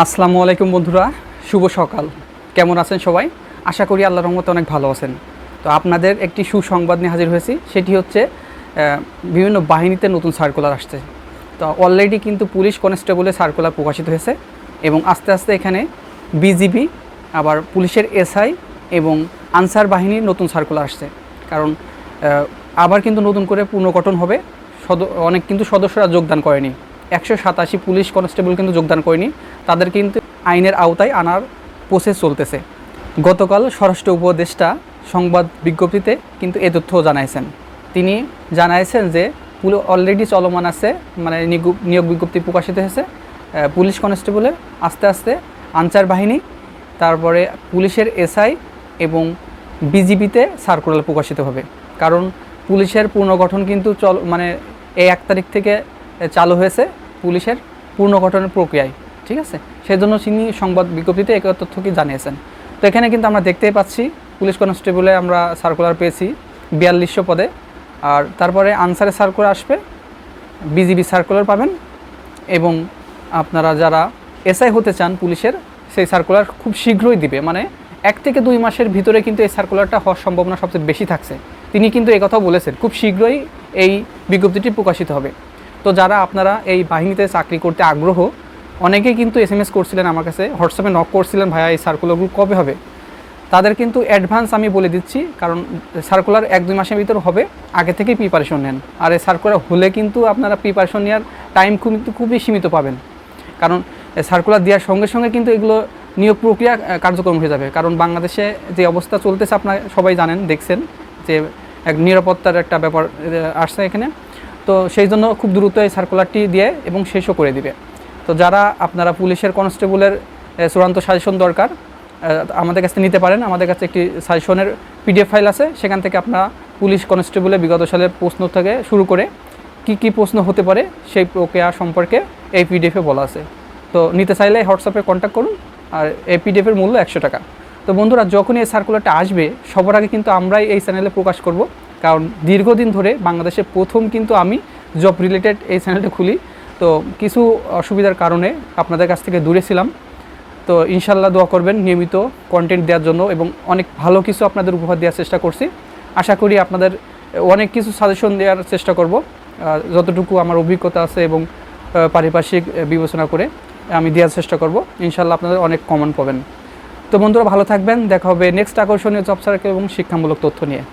আসসালামু আলাইকুম বন্ধুরা, শুভ সকাল। কেমন আছেন সবাই? আশা করি আল্লাহর রহমতে অনেক ভালো আছেন। তো আপনাদের একটি সুসংবাদ নিয়ে হাজির হয়েছি, সেটি হচ্ছে বিভিন্ন বাহিনীতে নতুন সার্কুলার আসছে। তো অলরেডি কিন্তু পুলিশ কনস্টেবলের সার্কুলার প্রকাশিত হয়েছে এবং আস্তে আস্তে এখানে বিজিবি, আবার পুলিশের এসআই এবং আনসার বাহিনীর নতুন সার্কুলার আসছে। কারণ আবার কিন্তু নতুন করে পুনর্গঠন হবে। অনেক কিন্তু সদস্যরা যোগদান করেনি, 187 পুলিশ কনস্টেবল কিন্তু যোগদান করেনি, তাদের কিন্তু আইনের আওতায় আনার প্রসেস চলতেছে। গতকাল স্বরাষ্ট্র উপদেষ্টা সংবাদ বিজ্ঞপ্তিতে কিন্তু এ তথ্য জানাইছেন। তিনি জানাইছেন যে অলরেডি চলমান আছে, মানে নিয়োগ বিজ্ঞপ্তি প্রকাশিত হয়েছে পুলিশ কনস্টেবলের, আস্তে আস্তে আনসার বাহিনী, তারপরে পুলিশের এসআই এবং বিজিবিতে সার্কুলার প্রকাশিত হবে। কারণ পুলিশের পুনর্গঠন কিন্তু মানে এই 1 তারিখ থেকে চালু হয়েছে পুলিশের পুনর্গঠনের প্রক্রিয়ায়, ঠিক আছে? সেই জন্য তিনি সংবাদ বিজ্ঞপ্তিতে এই তথ্য কি জানিয়েছেন। তো এখানে কিন্তু আমরা দেখতেই পাচ্ছি পুলিশ কনস্টেবলে আমরা সার্কুলার পেয়েছি 4200 পদে, আর তারপরে আনসারের সার্কুলার আসবে, বিজিবি সার্কুলার পাবেন, এবং আপনারা যারা এসআই হতে চান পুলিশের, সেই সার্কুলার খুব শীঘ্রই দিবে। মানে 1 থেকে 2 মাসের ভিতরে কিন্তু এই সার্কুলারটা হওয়ার সম্ভাবনা সবচেয়ে বেশি থাকছে। তিনি কিন্তু এই কথাও বলেছেন, খুব শীঘ্রই এই বিজ্ঞপ্তিটি প্রকাশিত হবে। তো যারা আপনারা এই বাহিনীতে চাকরি করতে আগ্রহ, অনেকেই কিন্তু SMS করছিলেন আমার কাছে, হোয়াটসঅ্যাপে নক করছিলেন, ভাইয়া এই সার্কুলারগুলো কবে হবে। তাদের কিন্তু অ্যাডভান্স আমি বলে দিচ্ছি, কারণ সার্কুলার 1-2 মাসের ভিতর হবে, আগে থেকেই প্রিপারেশন নেন। আর এই সার্কুলার হলে কিন্তু আপনারা প্রিপারেশন নেওয়ার টাইম কিন্তু খুবই সীমিত পাবেন। কারণ সার্কুলার দেওয়ার সঙ্গে সঙ্গে কিন্তু এগুলো নিয়োগ প্রক্রিয়া কার্যক্রম হয়ে যাবে। কারণ বাংলাদেশে যে অবস্থা চলতেছে আপনারা সবাই জানেন, দেখছেন যে এক নিরাপত্তার একটা ব্যাপার আসছে এখানে। তো সেই জন্য খুব দ্রুত এই সার্কুলারটি দিয়ে এবং শেষও করে দিবে। তো যারা আপনারা পুলিশের কনস্টেবলের চূড়ান্ত সাজেশন দরকার, আমাদের কাছে নিতে পারেন। আমাদের কাছে একটি সাজেশনের PDF ফাইল আছে, সেখান থেকে আপনারা পুলিশ কনস্টেবলের বিগত সালের প্রশ্ন থেকে শুরু করে কি প্রশ্ন হতে পারে সেই প্রক্রিয়া সম্পর্কে এই PDF-এ বলা আছে। তো নিতে চাইলে হোয়াটসঅ্যাপে কন্ট্যাক্ট করুন, আর এই PDF-এর মূল্য 100 টাকা। তো বন্ধুরা, যখনই এই সার্কুলারটা আসবে সবার আগে কিন্তু আমরাই এই চ্যানেলে প্রকাশ করব, কারণ দীর্ঘদিন ধরে বাংলাদেশে প্রথম কিন্তু আমি জব রিলেটেড এই চ্যানেলটা খুলি। তো কিছু অসুবিধার কারণে আপনাদের কাছ থেকে দূরে ছিলাম। তো ইনশাল্লাহ দোয়া করবেন নিয়মিত কন্টেন্ট দেওয়ার জন্য, এবং অনেক ভালো কিছু আপনাদের উপহার দেওয়ার চেষ্টা করছি। আশা করি আপনাদের অনেক কিছু সাজেশন দেওয়ার চেষ্টা করব, যতটুকু আমার অভিজ্ঞতা আছে এবং পারিপার্শ্বিক বিবেচনা করে আমি দেওয়ার চেষ্টা করব। ইনশাল্লাহ আপনাদের অনেক কমন পাবেন। তো বন্ধুরা, ভালো থাকবেন। দেখা হবে নেক্সট আকর্ষণীয় জব সার্কেল এবং শিক্ষামূলক তথ্য নিয়ে।